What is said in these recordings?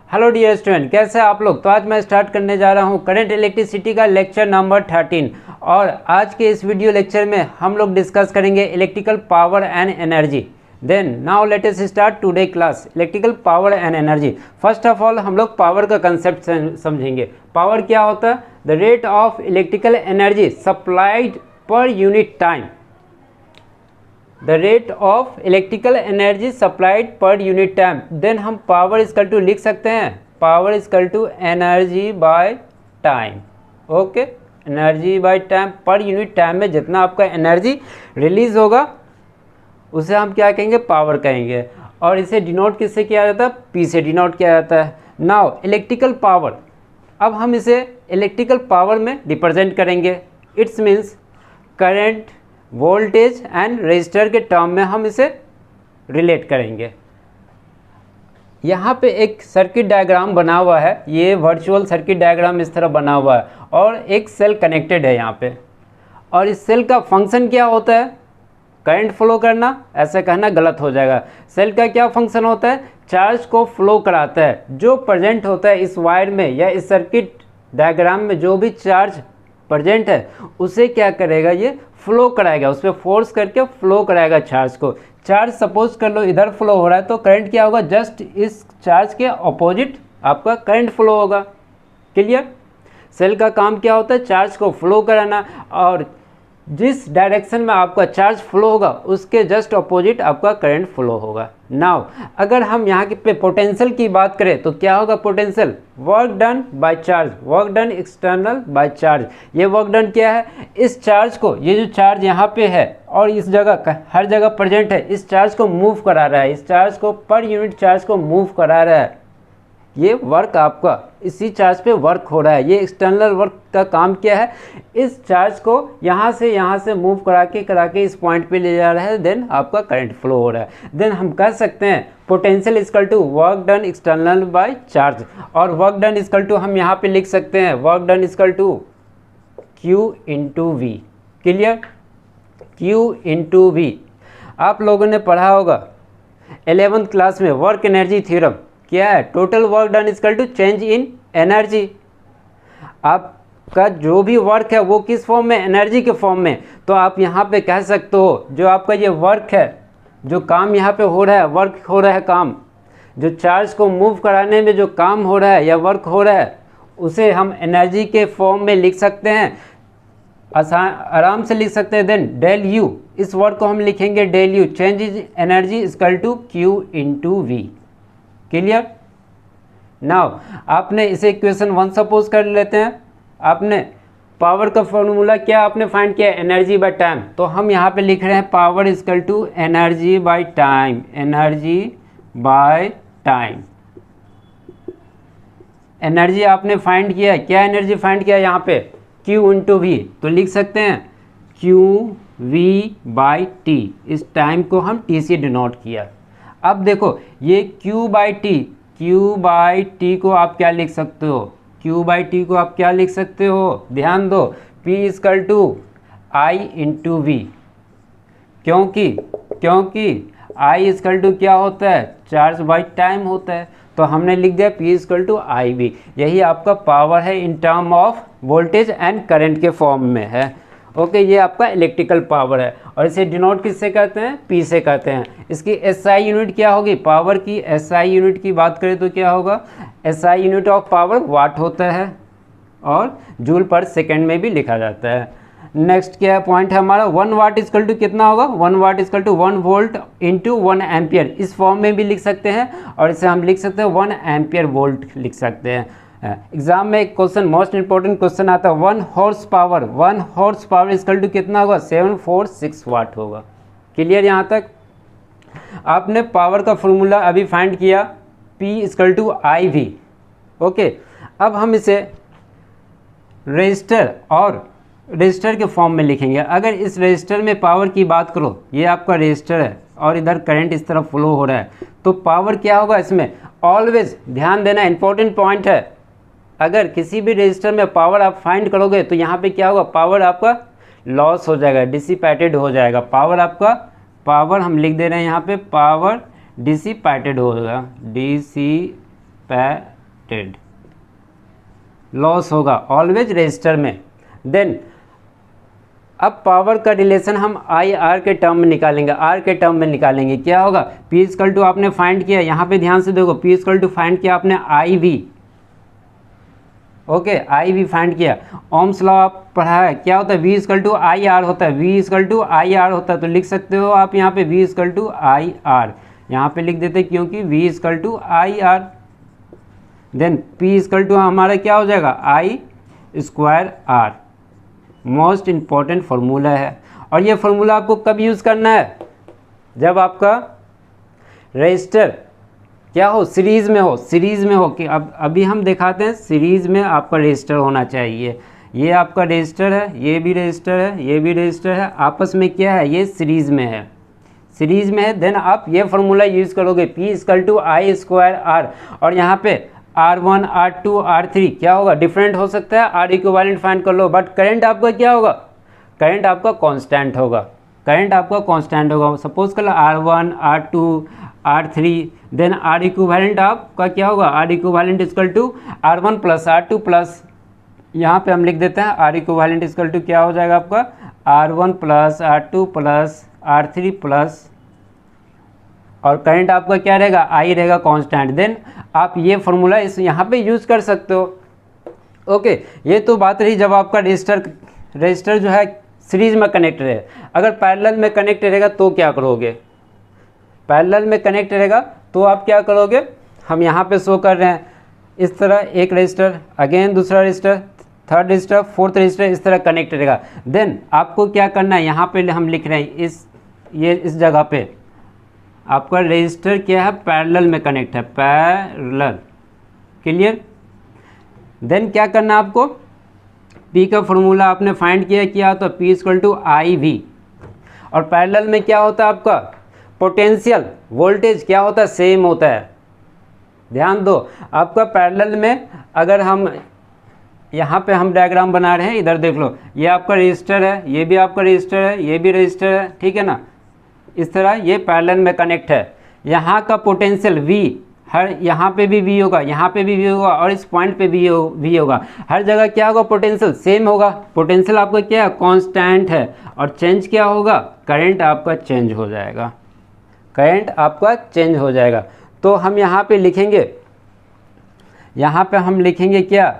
Hello dear student, कैसे आप लोग। तो आज मैं स्टार्ट करने जा रहा हूँ करंट इलेक्ट्रिसिटी का लेक्चर नंबर 13 और आज के इस वीडियो लेक्चर में हम लोग डिस्कस करेंगे electrical power and energy. Then now let us start today class electrical power and energy. First of all हम लोग पावर का कंसेप्ट समझेंगे। पावर क्या होता है? The rate of electrical energy supplied per unit time. The rate of electrical energy supplied per unit time. Then हम power equal to लिख सकते हैं power equal to energy by time. Okay, energy by time, per unit time में जितना आपका energy release होगा उसे हम क्या कहेंगे? पावर कहेंगे। और इसे डिनोट किससे किया जाता है? पी से डिनोट किया जाता है। नाउ इलेक्ट्रिकल पावर, अब हम इसे इलेक्ट्रिकल पावर में रिप्रेजेंट करेंगे। It's means current, voltage and resistor के टर्म में हम इसे रिलेट करेंगे। यहाँ पे एक सर्किट डायग्राम बना हुआ है, ये वर्चुअल सर्किट डायग्राम इस तरह बना हुआ है और एक सेल कनेक्टेड है यहाँ पे। और इस सेल का फंक्शन क्या होता है? करंट फ्लो करना। ऐसा कहना गलत हो जाएगा। सेल का क्या फंक्शन होता है? चार्ज को फ्लो कराता है। जो प्रेजेंट होता है इस वायर में या इस सर्किट डायग्राम में, जो भी चार्ज प्रेजेंट है उसे क्या करेगा? ये फ्लो कराएगा, उस पर फोर्स करके फ्लो कराएगा चार्ज को। चार्ज सपोज कर लो इधर फ्लो हो रहा है तो करंट क्या होगा? जस्ट इस चार्ज के अपोजिट आपका करंट फ्लो होगा। क्लियर? सेल का काम क्या होता है? चार्ज को फ्लो कराना, और जिस डायरेक्शन में आपका चार्ज फ्लो होगा उसके जस्ट अपोजिट आपका करंट फ्लो होगा। नाउ अगर हम यहाँ पे पोटेंशियल की बात करें तो क्या होगा? Potential work done by charge, work done external by charge. ये वर्क डन क्या है? इस चार्ज को, ये जो चार्ज यहाँ पे है और इस जगह हर जगह प्रेजेंट है, इस चार्ज को मूव करा रहा है, इस चार्ज को पर यूनिट चार्ज को मूव करा रहा है। ये वर्क आपका इसी चार्ज पे वर्क हो रहा है। ये एक्सटर्नल वर्क का काम क्या है? इस चार्ज को यहाँ से मूव करा के इस पॉइंट पे ले जा रहा है। देन आपका करंट फ्लो हो रहा है। देन हम कह सकते हैं potential equal to work done external by charge. और वर्क डन इक्वल टू हम यहाँ पे लिख सकते हैं work done equal to Q into V. Clear? Q into V आप लोगों ने पढ़ा होगा 11th क्लास में वर्क एनर्जी थ्योरम। क्या है? Total work done equal to change in energy. आपका जो भी वर्क है वो किस फॉर्म में? एनर्जी के फॉर्म में। तो आप यहाँ पे कह सकते हो जो आपका ये वर्क है, जो काम यहाँ पे हो रहा है, वर्क हो रहा है, काम जो चार्ज को मूव कराने में जो काम हो रहा है या वर्क हो रहा है उसे हम एनर्जी के फॉर्म में लिख सकते हैं। आराम से लिख सकते हैं। देन डेल यू, इस वर्क को हम लिखेंगे del U, change is energy equal to Q into V. Clear? Now आपने इसे इक्वेशन 1 सपोज कर लेते हैं। आपने पावर का फॉर्मूला क्या आपने फाइंड किया? Energy by time. तो हम यहाँ पे लिख रहे हैं power equal to energy by time, energy by time. Energy आपने फाइंड किया, क्या एनर्जी फाइंड किया? यहाँ पे Q इंटू वी। तो लिख सकते हैं Q V बाई टी। इस टाइम को हम T से डिनोट किया। अब देखो ये Q बाई टी को आप क्या लिख सकते हो? Q बाई टी को आप क्या लिख सकते हो? ध्यान दो, P equal to I into V. क्योंकि I इक्वल टू क्या होता है? चार्ज बाई टाइम होता है। तो हमने लिख दिया P equal to I V. यही आपका पावर है in term of voltage and current के फॉर्म में है। ओके, ये आपका इलेक्ट्रिकल पावर है और इसे डिनोट किससे कहते हैं? P से कहते हैं। इसकी SI यूनिट क्या होगी? पावर की SI यूनिट की बात करें तो क्या होगा? SI यूनिट ऑफ पावर वाट होता है और जूल पर सेकेंड में भी लिखा जाता है। नेक्स्ट क्या पॉइंट है हमारा? 1 वाट इक्वल टू कितना होगा? 1 watt equal to 1 volt into 1 ampere. इस फॉर्म में भी लिख सकते हैं और इसे हम लिख सकते हैं 1 एम्पियर वोल्ट लिख सकते हैं। एग्जाम में एक क्वेश्चन, मोस्ट इंपॉर्टेंट क्वेश्चन आता है 1 horsepower. 1 horsepower equal to कितना होगा? 746 वाट होगा। क्लियर? यहाँ तक आपने पावर का फॉर्मूला अभी फाइंड किया, P equal to I V. Okay, अब हम इसे रजिस्टर के फॉर्म में लिखेंगे। अगर इस रजिस्टर में पावर की बात करो, ये आपका रजिस्टर है और इधर करंट इस तरफ फ्लो हो रहा है, तो पावर क्या होगा इसमें? ऑलवेज ध्यान देना, इंपॉर्टेंट पॉइंट है। अगर किसी भी रजिस्टर में पावर आप फाइंड करोगे तो यहाँ पे क्या होगा? पावर आपका लॉस हो जाएगा, डिसिपेटेड हो जाएगा। पावर हम लिख दे रहे हैं यहाँ पे, पावर डिसिपेटेड होगा, कनेक्टेड, लॉस होगा ऑलवेज रेजिस्टर में। देन अब पावर का रिलेशन हम आई आर के टर्म में निकालेंगे, आर के टर्म में निकालेंगे। क्या होगा, पी इक्वल टू आपने फाइंड किया, यहाँ पे ध्यान से देखो, पी इक्वल टू फाइंड किया आपने I V, okay, I V find किया। ओम्स लॉ आप पढ़ा है, क्या होता है, V equal to I R होता है, V equal to I R होता है। तो लिख सकते हो आप यहाँ पे V equal to I R, यहाँ पे लिख देते क्योंकि V equal to I R. Then P equal to हमारा क्या हो जाएगा, I square R. Most important formula है, और ये फार्मूला आपको कब यूज़ करना है, जब आपका रजिस्टर क्या हो, सीरीज़ में हो, सीरीज़ में हो। कि अब अभी हम दिखाते हैं सीरीज़ में आपका रजिस्टर होना चाहिए। ये आपका रजिस्टर है, ये भी रजिस्टर है, ये भी रजिस्टर है, आपस में क्या है, ये सीरीज़ में है, सीरीज़ में है। देन आप ये फार्मूला यूज़ करोगे, P equal to I square R, और यहाँ पे R1 R2 R3 क्या होगा, डिफरेंट हो सकता है, आर इक्विवेलेंट फाइंड कर लो, बट करंट आपका क्या होगा, करंट आपका कांस्टेंट होगा, करंट आपका कांस्टेंट होगा। सपोज कर लो R1 R2 R3, then are equivalent आपका क्या होगा, R equivalent equal to R1 plus R2 plus, यहाँ पे हम लिख देते हैं आर इक्विवेलेंट इक्वल टू क्या हो जाएगा आपका, R1 plus R2 plus R3 plus, और करंट आपका क्या रहेगा, आई रहेगा कांस्टेंट। देन आप ये फार्मूला इस यहाँ पे यूज़ कर सकते हो। ओके, ये तो बात रही जब आपका रजिस्टर जो है सीरीज में कनेक्ट रहे। अगर पैरेलल में कनेक्ट रहेगा तो क्या करोगे, पैरेलल में कनेक्ट रहेगा तो आप क्या करोगे, हम यहाँ पे शो कर रहे हैं इस तरह, एक रजिस्टर, अगेन दूसरा register, third register, fourth register, इस तरह कनेक्ट रहेगा। देन आपको क्या करना है, यहाँ पे हम लिख रहे हैं इस जगह पे आपका रजिस्टर क्या है, पैरेलल में कनेक्ट है, पैरेलल, क्लियर। देन क्या करना है आपको, P का फॉर्मूला आपने फाइंड किया तो P equal to I V, और पैरेलल में क्या होता है आपका, पोटेंशियल वोल्टेज क्या होता है, सेम होता है। ध्यान दो, आपका पैरेलल में अगर हम यहाँ पे हम डायग्राम बना रहे हैं, इधर देख लो, ये आपका रजिस्टर है, ये भी आपका रजिस्टर है, ये भी रजिस्टर है, ठीक है ना, इस तरह ये पैरेलल में कनेक्ट है। यहाँ का पोटेंशियल V, हर यहाँ पे भी V होगा, यहाँ पे भी V होगा, और इस पॉइंट पे भी V होगा, हर जगह क्या होगा, पोटेंशियल सेम होगा। पोटेंशियल आपका क्या है, कांस्टेंट है, और चेंज क्या होगा, करंट आपका चेंज हो जाएगा, करंट आपका चेंज हो जाएगा। तो हम यहाँ पे लिखेंगे, यहाँ पे हम लिखेंगे क्या,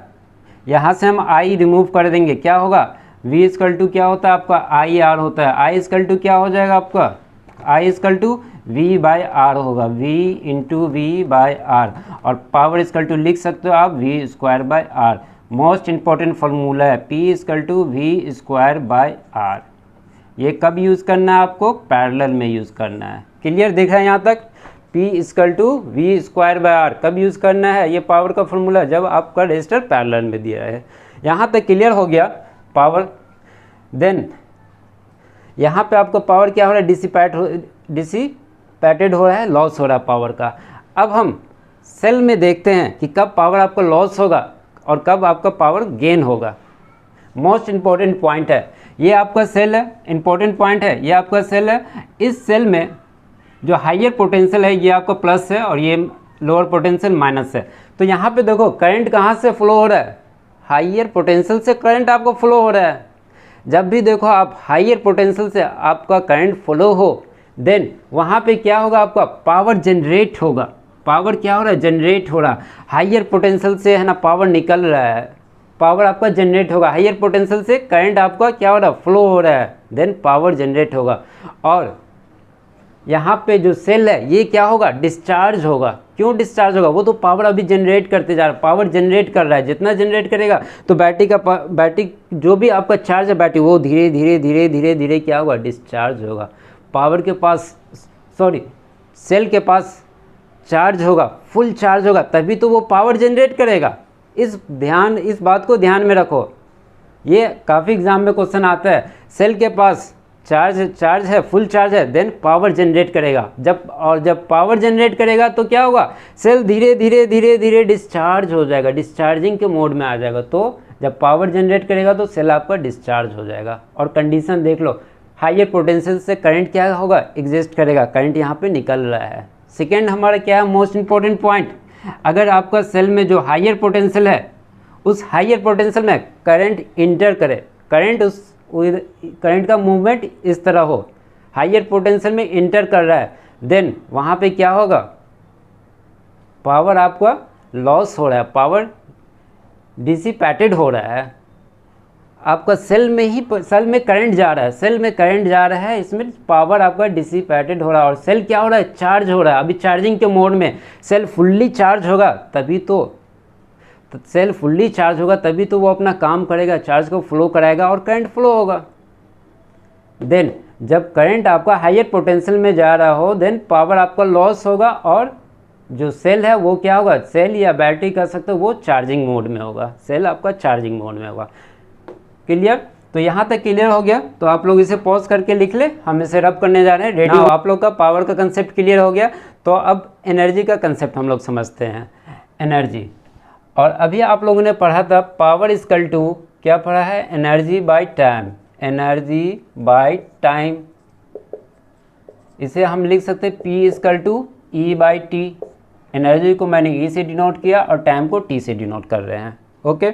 यहाँ से हम I रिमूव कर देंगे, क्या होगा, V इक्वल टू क्या होता है आपका, आई आर होता है, I इक्वल टू क्या हो जाएगा आपका, I equal to V by R होगा, V into V by R, और पावर इक्वल टू लिख सकते हो आप V square by R. Most important formula है, P equal to V square by R. ये कब यूज़ करना है आपको, पैरेलल में यूज़ करना है। क्लियर दिख रहा है यहाँ तक, P equal to V square by R कब यूज़ करना है, ये पावर का फार्मूला जब आपका रजिस्टर पैरेलल में दिया है। यहाँ तक क्लियर हो गया पावर। देन यहाँ पे आपको पावर क्या हो रहा है, डिसिपेटेड हो रहा है, लॉस हो रहा है पावर का। अब हम सेल में देखते हैं कि कब पावर आपका लॉस होगा और कब आपका पावर गेन होगा। मोस्ट इम्पॉर्टेंट पॉइंट है, ये आपका सेल है, इम्पॉर्टेंट पॉइंट है, ये आपका सेल है। इस सेल में जो हाइयर पोटेंशियल है ये आपका प्लस है, और ये लोअर पोटेंशियल माइनस है। तो यहाँ पे देखो करंट कहाँ से फ्लो हो रहा है, हाइयर पोटेंशियल से करंट आपको फ्लो हो रहा है। जब भी देखो आप हाइयर पोटेंशियल से आपका करंट फ्लो हो, देन वहाँ पे क्या होगा, आपका पावर जनरेट होगा। पावर क्या हो रहा है, जनरेट हो रहा, हाइयर पोटेंशियल से है ना पावर निकल रहा है, पावर आपका जनरेट होगा। हाइयर पोटेंशियल से करंट आपका क्या हो रहा है, फ्लो हो रहा है, देन पावर जनरेट होगा। और यहाँ पे जो सेल है ये क्या होगा, डिस्चार्ज होगा। क्यों डिस्चार्ज होगा, वो तो पावर अभी जनरेट करते जा रहा है, पावर जनरेट कर रहा है। जितना जनरेट करेगा तो बैटरी जो भी आपका चार्ज है बैटरी, वो धीरे धीरे धीरे धीरे धीरे क्या होगा, डिस्चार्ज होगा। पावर के पास सेल के पास चार्ज होगा, फुल चार्ज होगा, तभी तो वो पावर जनरेट करेगा। इस बात को ध्यान में रखो, ये काफ़ी एग्जाम में क्वेश्चन आता है। सेल के पास चार्ज है, फुल चार्ज है, देन पावर जनरेट करेगा। जब पावर जनरेट करेगा तो क्या होगा, सेल धीरे धीरे धीरे धीरे डिस्चार्ज हो जाएगा, डिस्चार्जिंग के मोड में आ जाएगा। तो जब पावर जनरेट करेगा तो सेल आपका डिस्चार्ज हो जाएगा। और कंडीशन देख लो, हाइयर पोटेंशियल से करंट क्या होगा, एग्जिस्ट करेगा, करंट यहाँ पे निकल रहा है। सेकेंड हमारा क्या है, मोस्ट इंपॉर्टेंट पॉइंट, अगर आपका सेल में जो हायर पोटेंशियल है उस हायर पोटेंशियल में करंट इंटर करे, करंट का मूवमेंट इस तरह हो, हायर पोटेंशियल में इंटर कर रहा है, देन वहाँ पे क्या होगा, पावर आपका लॉस हो रहा है, पावर डिसिपेटेड हो रहा है। आपका सेल में करंट जा रहा है, सेल में करंट जा रहा है, इसमें पावर आपका डिसिपेटेड हो रहा है और सेल क्या हो रहा है, चार्ज हो रहा है। अभी चार्जिंग के मोड में सेल फुल्ली चार्ज होगा तभी तो वो अपना काम करेगा, चार्ज को फ्लो कराएगा और करंट फ्लो होगा। देन जब करंट आपका हायर पोटेंशियल में जा रहा हो, देन पावर आपका लॉस होगा और जो सेल है वो क्या होगा, सेल या बैटरी कह सकते हो, वो चार्जिंग मोड में होगा, सेल आपका चार्जिंग मोड में होगा। क्लियर? तो यहाँ तक क्लियर हो गया, तो आप लोग इसे पॉज करके लिख ले, हम इसे रब करने जा रहे हैं। रेडी? आप लोग का पावर का कंसेप्ट क्लियर हो गया, तो अब एनर्जी का कंसेप्ट हम लोग समझते हैं, एनर्जी। और अभी आप लोगों ने पढ़ा था पावर इक्वल टू, क्या पढ़ा है, energy by time, energy by time. इसे हम लिख सकते हैं P equal to E by T. Energy को मैंने E से डिनोट किया और टाइम को T से डिनोट कर रहे हैं। ओके,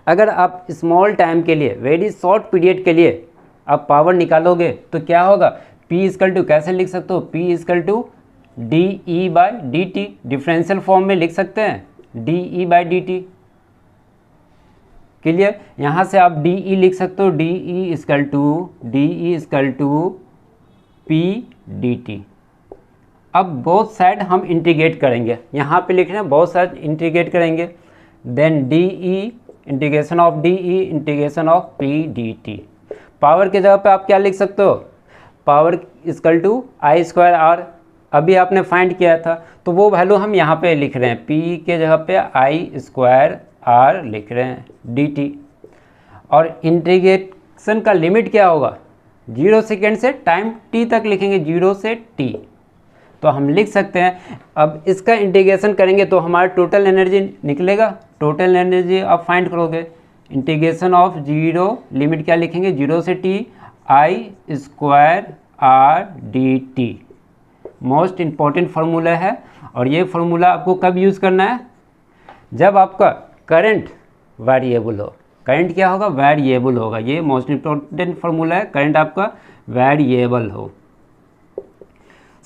अगर आप स्मॉल टाइम के लिए, वेरी शॉर्ट पीरियड के लिए आप पावर निकालोगे तो क्या होगा, P इक्वल टू कैसे लिख सकते हो, P equal to D E by D T, differential form में लिख सकते हैं, D E by D T. Clear? यहाँ से आप डी ई लिख सकते हो, D E equal to P D T. अब बोथ साइड हम इंटीग्रेट करेंगे, यहाँ पे लिख रहे हैं बोथ साइड इंटीग्रेट करेंगे, then D E integration of D E integration of P D T. Power के जगह पे आप क्या लिख सकते हो, power equal to I square R. अभी आपने फाइंड किया था तो वो वैल्यू हम यहाँ पे लिख रहे हैं, पी के जगह पे आई स्क्वायर आर लिख रहे हैं, डी टी। और इंटीग्रेशन का लिमिट क्या होगा, 0 सेकेंड से टाइम t तक लिखेंगे, 0 से t। तो हम लिख सकते हैं, अब इसका इंटीग्रेशन करेंगे तो हमारा टोटल एनर्जी निकलेगा। टोटल एनर्जी आप फाइंड करोगे, इंटीग्रेशन ऑफ 0, लिमिट क्या लिखेंगे, 0 से t I square R d t. Most important formula है और ये फार्मूला आपको कब यूज़ करना है, जब आपका करंट वेरिएबल हो। करंट क्या होगा, वेरिएबल होगा। ये मोस्ट इम्पॉर्टेंट फार्मूला है, करंट आपका वेरिएबल हो।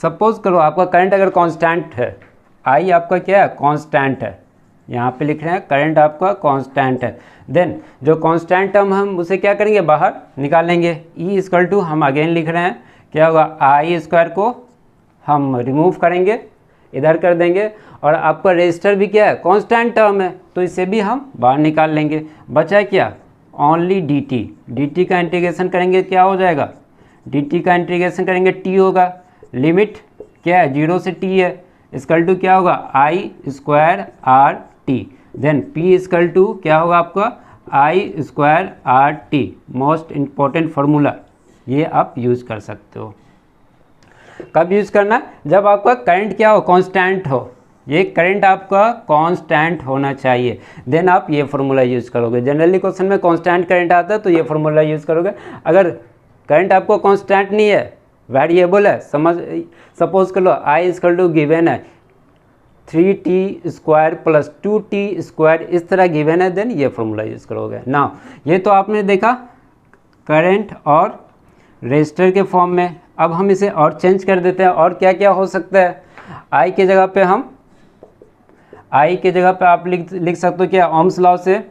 सपोज करो आपका करंट अगर कांस्टेंट है, आई आपका क्या है, कांस्टेंट है, यहाँ पे लिख रहे हैं करंट आपका कांस्टेंट है, देन जो कांस्टेंट टर्म हम उसे क्या करेंगे, बाहर निकालेंगे। ई इक्वल टू हम अगेन लिख रहे हैं, क्या होगा, आई स्क्वायर को हम रिमूव करेंगे, इधर कर देंगे, और आपका रेजिस्टर भी क्या है, कांस्टेंट टर्म है, तो इसे भी हम बाहर निकाल लेंगे। बचा क्या, only D T. D T का इंटीग्रेशन करेंगे क्या हो जाएगा, डी टी का इंटीग्रेशन करेंगे टी होगा, लिमिट क्या है, 0 से t है, इक्वल टू क्या होगा, I square R t. Then p equal to क्या होगा आपका, I square R t. Most important formula, ये आप यूज़ कर सकते हो। कब यूज़ करना, जब आपका करंट क्या हो, कांस्टेंट हो। ये करंट आपका कांस्टेंट होना चाहिए, देन आप ये फार्मूला यूज़ करोगे। जनरली क्वेश्चन में कांस्टेंट करंट आता है तो ये फार्मूला यूज़ करोगे। अगर करंट आपको कांस्टेंट नहीं है, वेरिएबल है, सपोज कर लो आई इक्वल टू गिवन है 3t square plus 2t square, इस तरह गिवन है, देन ये फार्मूला यूज़ करोगे ना। ये तो आपने देखा करंट और रेजिस्टर के फॉर्म में। अब हम इसे और चेंज कर देते हैं, और क्या क्या हो सकता है। आई के जगह पे हम, आई के जगह पे आप लिख सकते हो क्या, ओम्स लॉ से,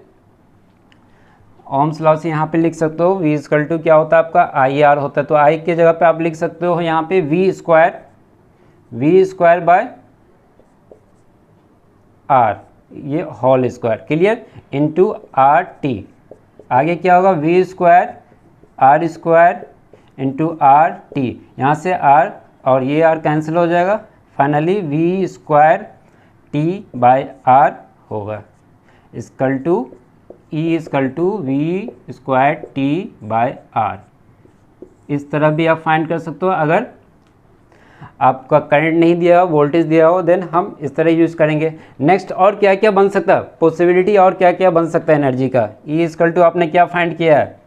ओम्स लॉ से यहाँ पे लिख सकते हो, v इक्वल टू क्या होता है आपका, आई आर होता है। तो आई के जगह पे आप लिख सकते हो यहाँ पे v स्क्वायर बाय आर, ये whole square, clear, into R T. आगे क्या होगा, v square R square into R T. यहाँ से r और ये r कैंसिल हो जाएगा, finally v square t by r होगा, equal to E equal to V square T by R. इस तरह भी आप फाइंड कर सकते हो। अगर आपका करंट नहीं दिया हो, वोल्टेज दिया हो, देन हम इस तरह यूज़ करेंगे। नेक्स्ट और क्या क्या बन सकता है, पॉसिबिलिटी और क्या क्या बन सकता है एनर्जी का। E इक्वल टू आपने क्या फाइंड किया है,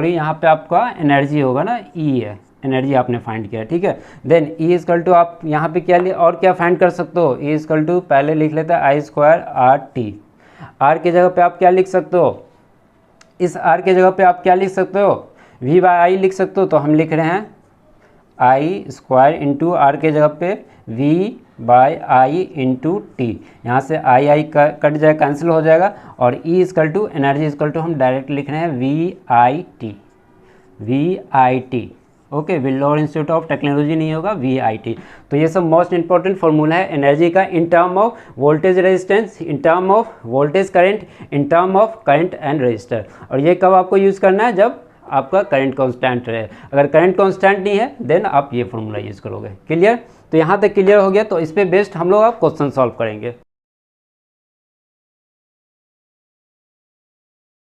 यहाँ पे आपका एनर्जी होगा ना, E है, एनर्जी आपने फाइंड किया, ठीक है। देन E इक्वल टू आप यहाँ पे क्या और क्या फाइंड कर सकते हो, E इक्वल टू पहले लिख लेते हैं I स्क्वायर RT। R की जगह पे आप क्या लिख सकते हो, इस R की जगह पे आप क्या लिख सकते हो, V बाई I लिख सकते हो। तो हम लिख रहे हैं I स्क्वायर इंटू R के जगह पे V by I into T. यहाँ से I कट जाए, कैंसिल हो जाएगा, और E equal to energy equal to हम डायरेक्ट लिख रहे हैं VIT। Okay, Vellore institute of technology नहीं होगा, VIT। तो ये सब मोस्ट इंपॉर्टेंट फॉर्मूला है एनर्जी का in term of voltage resistance, in term of voltage current, in term of current and resistor. और ये कब आपको यूज़ करना है, जब आपका करंट कांस्टेंट रहे। अगर करंट कांस्टेंट नहीं है देन आप ये फॉर्मूला यूज़ करोगे। क्लियर? तो यहाँ तक क्लियर हो गया। तो इस पे बेस्ड हम लोग आप क्वेश्चन सॉल्व करेंगे।